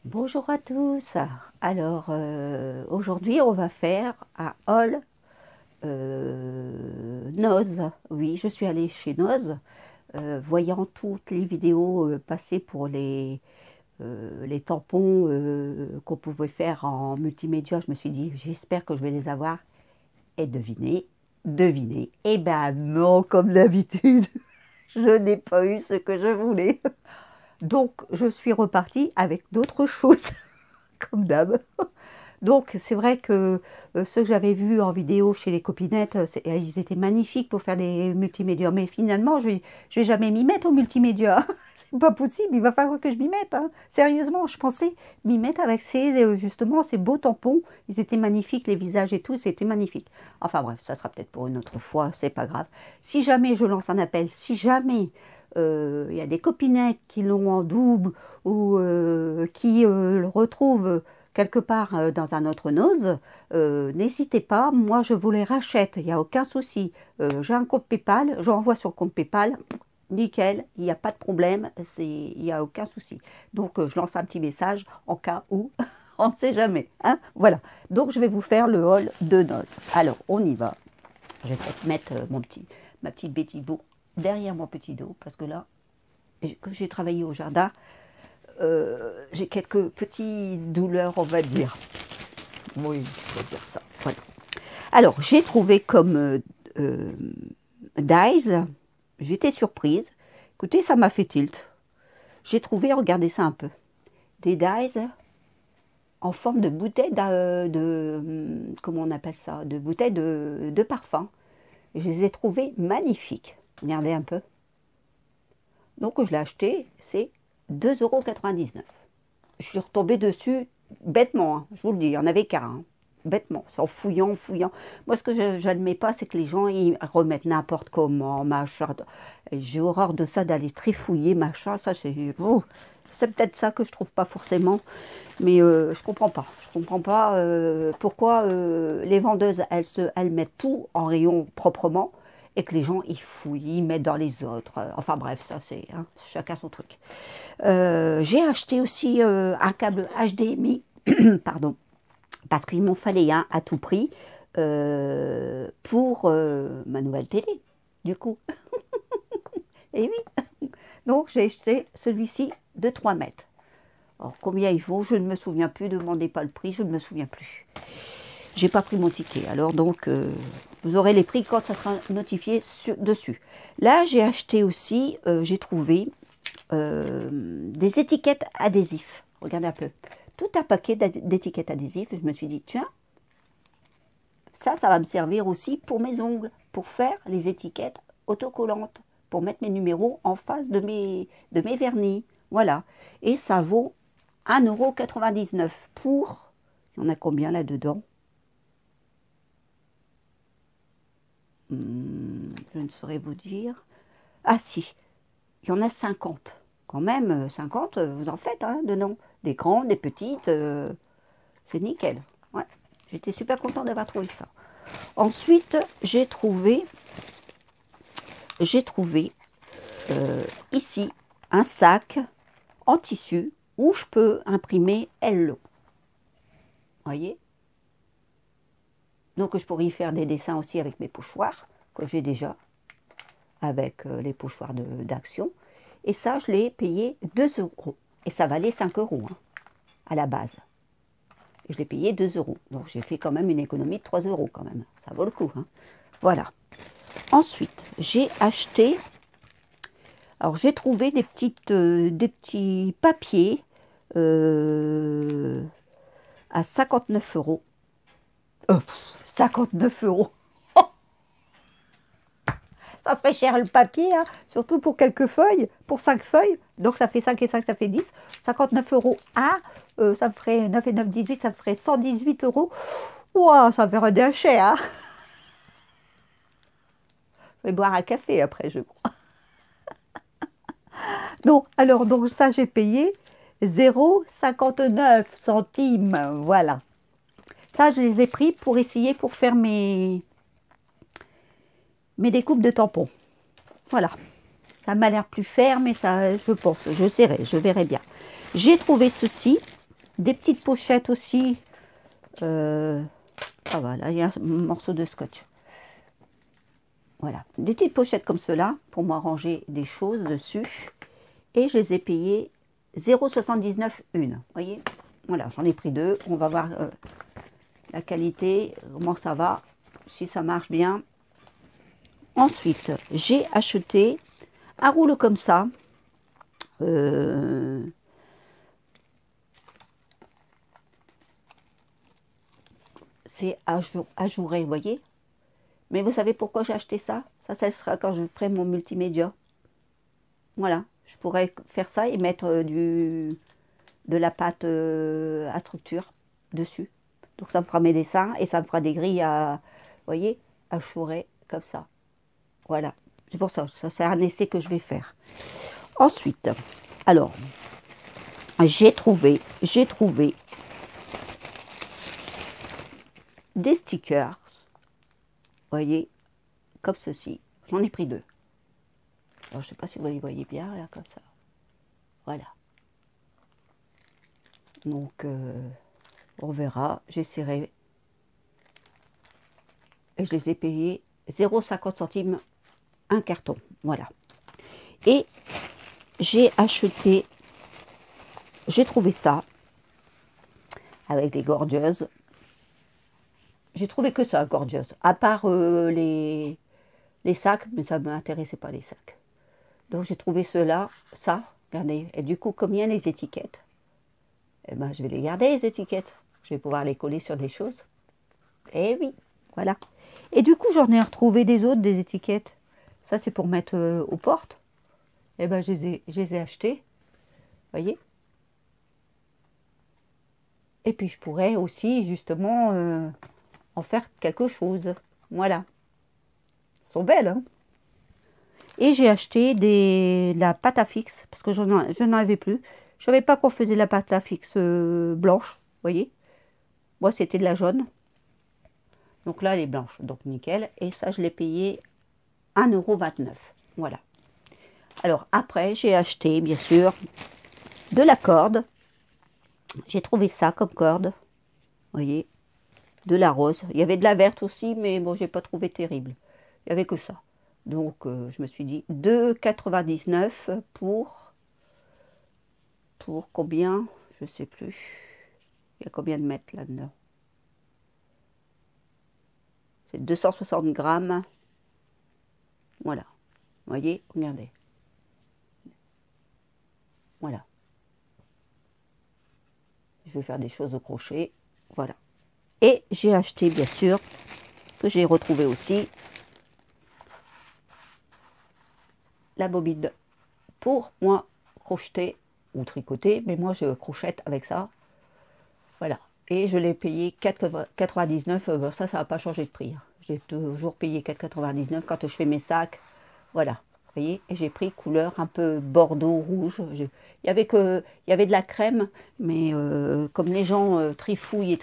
Bonjour à tous. Alors aujourd'hui on va faire un haul Noz. Oui, je suis allée chez Noz, voyant toutes les vidéos passer pour les tampons qu'on pouvait faire en multimédia. Je me suis dit j'espère que je vais les avoir. Et devinez. Eh ben non, comme d'habitude, je n'ai pas eu ce que je voulais. Donc je suis repartie avec d'autres choses, comme d'hab. Donc c'est vrai que ceux que j'avais vus en vidéo chez les copinettes, ils étaient magnifiques pour faire des multimédia. Mais finalement, je vais jamais m'y mettre au multimédia. C'est pas possible, il va falloir que je m'y mette, hein. Sérieusement, je pensais m'y mettre avec justement ces beaux tampons. Ils étaient magnifiques, les visages et tout, c'était magnifique. Enfin bref, ça sera peut-être pour une autre fois, c'est pas grave. Si jamais je lance un appel, si jamais il y a des copinettes qui l'ont en double ou qui le retrouvent quelque part dans un autre nose, n'hésitez pas, moi je vous les rachète, il n'y a aucun souci. J'ai un compte PayPal, j'envoie sur le compte PayPal, nickel, il n'y a pas de problème, il n'y a aucun souci. Donc je lance un petit message en cas où, on ne sait jamais. Hein, voilà, donc je vais vous faire le haul de noces. Alors on y va, je vais peut-être mettre ma petite Betty Boo derrière mon petit dos, parce que là, quand j'ai travaillé au jardin, j'ai quelques petites douleurs, on va dire. Oui, je vais dire ça. Voilà. Alors, j'ai trouvé comme Dies, j'étais surprise. Écoutez, ça m'a fait tilt. J'ai trouvé, regardez ça un peu, des Dies en forme de bouteille comment on appelle ça, de bouteille de parfum. Je les ai trouvés magnifiques. Regardez un peu. Donc, je l'ai acheté, c'est 2,99 €. Je suis retombée dessus bêtement, hein, je vous le dis, il n'y en avait qu'un, hein, bêtement, c'est en fouillant. Moi, ce que je n'admets pas, c'est que les gens, ils remettent n'importe comment, machin. J'ai horreur de ça, d'aller trifouiller, machin, ça c'est peut-être ça que je trouve pas forcément, mais je comprends pas. Je comprends pas pourquoi les vendeuses, elles mettent tout en rayon proprement, et que les gens, ils fouillent, ils mettent dans les autres. Enfin bref, ça c'est hein, chacun son truc. J'ai acheté aussi un câble HDMI, pardon, parce qu'il m'en fallait un à tout prix pour ma nouvelle télé, du coup. Et oui, donc j'ai acheté celui-ci de 3 mètres. Alors combien il vaut, je ne me souviens plus, ne demandez pas le prix, je ne me souviens plus. J'ai pas pris mon ticket, alors donc vous aurez les prix quand ça sera notifié dessus. Là j'ai acheté aussi, j'ai trouvé des étiquettes adhésifs. Regardez un peu. Tout un paquet d'étiquettes adhésifs. Je me suis dit, tiens, ça va me servir aussi pour mes ongles, pour faire les étiquettes autocollantes, pour mettre mes numéros en face de mes vernis. Voilà. Et ça vaut 1,99 € pour... Il y en a combien là-dedans? Je ne saurais vous dire. Ah si, il y en a 50. Quand même, 50, vous en faites, hein, dedans. Des grandes, des petites, c'est nickel. Ouais, j'étais super contente d'avoir trouvé ça. Ensuite, j'ai trouvé ici un sac en tissu où je peux imprimer Hello. Voyez? Donc je pourrais y faire des dessins aussi avec mes pochoirs, que j'ai déjà, avec les pochoirs d'Action. Et ça, je l'ai payé 2 €. Et ça valait 5 € hein, à la base. Et je l'ai payé 2 €. Donc j'ai fait quand même une économie de 3 € quand même. Ça vaut le coup. Hein. Voilà. Ensuite, j'ai acheté... Alors j'ai trouvé des petits papiers à 59 €. 59 €. Ça ferait cher le papier, hein, surtout pour quelques feuilles, pour 5 feuilles. Donc ça fait 5 et 5, ça fait 10. 59 € ça me ferait 9 et 9, 18, ça me ferait 118 €. Ouah, ça me ferait bien cher. Hein. Je vais boire un café après, je crois. Non, alors donc ça j'ai payé 0,59 €. Voilà. Ça je les ai pris pour essayer pour faire mes découpes de tampons. Voilà. Ça m'a l'air plus ferme, mais ça, je pense, je verrai bien. J'ai trouvé ceci. Des petites pochettes aussi. Ah voilà, il y a un morceau de scotch. Voilà, des petites pochettes comme cela pour moi ranger des choses dessus. Et je les ai payées 0,79 une. Vous voyez, voilà, j'en ai pris deux. On va voir la qualité, comment ça va, si ça marche bien. Ensuite, j'ai acheté un rouleau comme ça. C'est ajouré, vous voyez. Mais vous savez pourquoi j'ai acheté ça? Ça sera quand je ferai mon multimédia. Voilà, je pourrais faire ça et mettre de la pâte à structure dessus. Donc ça me fera mes dessins et ça me fera des grilles à, vous voyez, à chourer comme ça. Voilà, c'est pour ça, c'est un essai que je vais faire. Ensuite, alors, j'ai trouvé des stickers, vous voyez, comme ceci. J'en ai pris deux. Alors, je ne sais pas si vous les voyez bien, là, comme ça. Voilà. Donc, on verra. J'essaierai. Et je les ai payés 0,50 centimes un carton. Voilà. Et j'ai trouvé ça avec des Gorgeous. J'ai trouvé que ça, Gorgeous. À part les sacs, mais ça ne m'intéressait pas, les sacs. Donc j'ai trouvé cela, ça, regardez. Et du coup, comme il y a les étiquettes, eh ben, je vais les garder, les étiquettes. Je vais pouvoir les coller sur des choses. Eh oui, voilà. Et du coup, j'en ai retrouvé des autres, des étiquettes. Ça, c'est pour mettre aux portes. Eh ben, je les ai achetées. Vous voyez. Et puis, je pourrais aussi, justement, en faire quelque chose. Voilà. Elles sont belles, hein. Et j'ai acheté de la pâte à fixe, parce que je n'en avais plus. Je ne savais pas qu'on faisait la pâte à fixe blanche, vous voyez. Moi, c'était de la jaune. Donc là, elle est blanche, donc nickel. Et ça, je l'ai payé 1,29 €. Voilà. Alors, après, j'ai acheté, bien sûr, de la corde. J'ai trouvé ça comme corde, vous voyez, de la rose. Il y avait de la verte aussi, mais bon, j'ai pas trouvé terrible. Il n'y avait que ça. Donc, je me suis dit 2,99 € pour combien? Je sais plus. Il y a combien de mètres là-dedans? C'est 260 grammes. Voilà. Vous voyez, regardez. Voilà. Je vais faire des choses au crochet. Voilà. Et j'ai acheté, bien sûr, que j'ai retrouvé aussi, la bobine pour moi crocheter ou tricoter. Mais moi, je crochette avec ça. Voilà. Et je l'ai payé 4,99 €. Ça va pas changer de prix. J'ai toujours payé 4,99 € quand je fais mes sacs. Voilà. Vous voyez, et j'ai pris couleur un peu bordeaux rouge. Il y avait de la crème, mais comme les gens trifouillent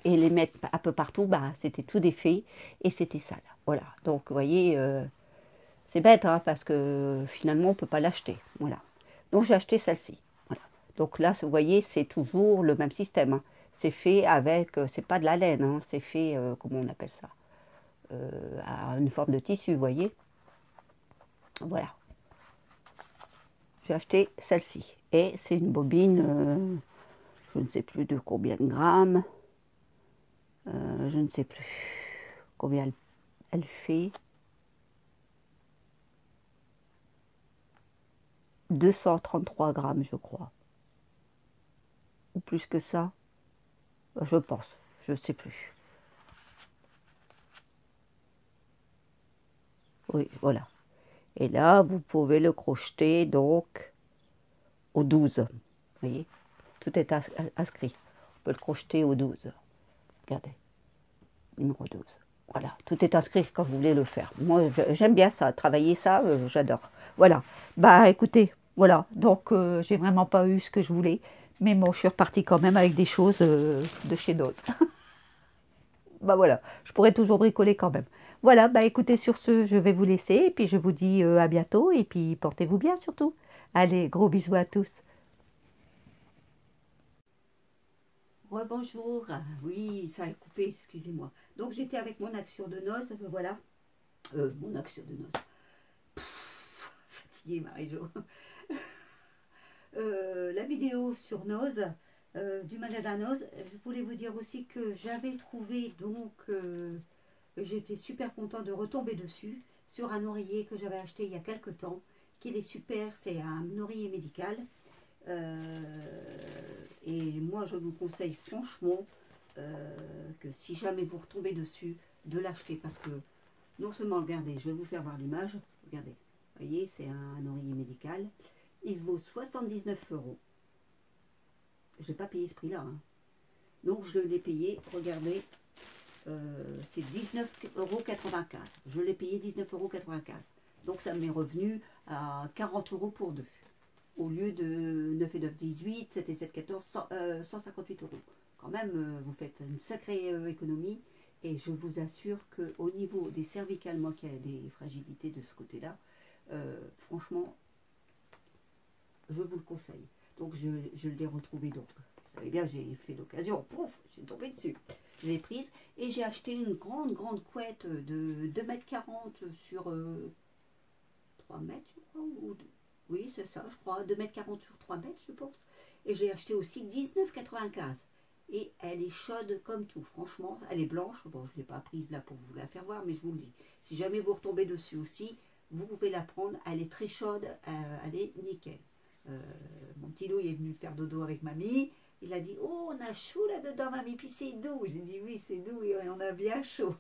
et les mettent un peu partout, bah, c'était tout défait et c'était sale. Voilà. Donc, vous voyez, c'est bête, hein, parce que finalement, on ne peut pas l'acheter. Voilà. Donc, j'ai acheté celle-ci. Voilà. Donc là, vous voyez, c'est toujours le même système, hein. C'est fait avec, c'est pas de la laine, hein, c'est fait, comment on appelle ça, à une forme de tissu, vous voyez. Voilà. J'ai acheté celle-ci. Et c'est une bobine, je ne sais plus de combien de grammes. Je ne sais plus combien elle fait. 233 grammes, je crois. Ou plus que ça. Je pense. Je ne sais plus. Oui, voilà. Et là, vous pouvez le crocheter donc au 12. Vous voyez, tout est inscrit. On peut le crocheter au 12. Regardez, numéro 12. Voilà, tout est inscrit quand vous voulez le faire. Moi, j'aime bien ça, travailler ça, j'adore. Voilà, bah écoutez, voilà. Donc, j'ai vraiment pas eu ce que je voulais. Mais bon, je suis repartie quand même avec des choses de chez Noz. Bah voilà, je pourrais toujours bricoler quand même. Voilà, bah écoutez, sur ce, je vais vous laisser. Et puis, je vous dis à bientôt. Et puis, portez-vous bien surtout. Allez, gros bisous à tous. Rebonjour. Oui, ça a coupé, excusez-moi. Donc j'étais avec mon action de noces, voilà. Mon action de noces. Fatiguée, Marie-Jo. La vidéo sur Noz, du magasin Noz. Je voulais vous dire aussi que j'avais trouvé, donc j'étais super content de retomber dessus, sur un oreiller que j'avais acheté il y a quelques temps, qu'il est super, c'est un oreiller médical. Et moi je vous conseille franchement que si jamais vous retombez dessus, de l'acheter parce que non seulement, regardez, je vais vous faire voir l'image, regardez, vous voyez, c'est un oreiller médical, il vaut 79 €. Je n'ai pas payé ce prix-là, hein. Donc je l'ai payé, regardez, c'est 19,95 €. Je l'ai payé 19,95 €. Donc ça m'est revenu à 40 € pour deux. Au lieu de 9 et 9, 18, 7 et 7, 14, 158 €. Quand même, vous faites une sacrée économie. Et je vous assure qu'au niveau des cervicales, moi qui ai des fragilités de ce côté-là, franchement, je vous le conseille. Donc je l'ai retrouvé donc. Vous savez bien, j'ai fait l'occasion, pouf, j'ai tombé dessus. Je l'ai prise et j'ai acheté une grande couette de 2,40 m sur 3 mètres, je crois, oui, c'est ça, je crois, 2,40 m sur 3 mètres, je pense. Et j'ai acheté aussi 19,95 €. Et elle est chaude comme tout, franchement, elle est blanche. Bon, je ne l'ai pas prise là pour vous la faire voir, mais je vous le dis. Si jamais vous retombez dessus aussi, vous pouvez la prendre, elle est très chaude, elle est nickel. Mon petit loup est venu faire dodo avec mamie. Il a dit, oh, on a chaud là-dedans, mamie, puis c'est doux. J'ai dit, oui, c'est doux et on a bien chaud.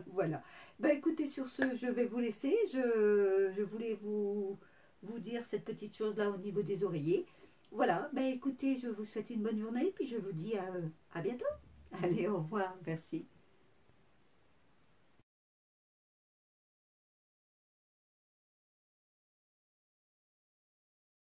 Voilà. Ben écoutez, sur ce, je vais vous laisser. Je voulais vous dire cette petite chose-là au niveau des oreillers. Voilà, ben écoutez, je vous souhaite une bonne journée, puis je vous dis à bientôt. Allez, au revoir, merci.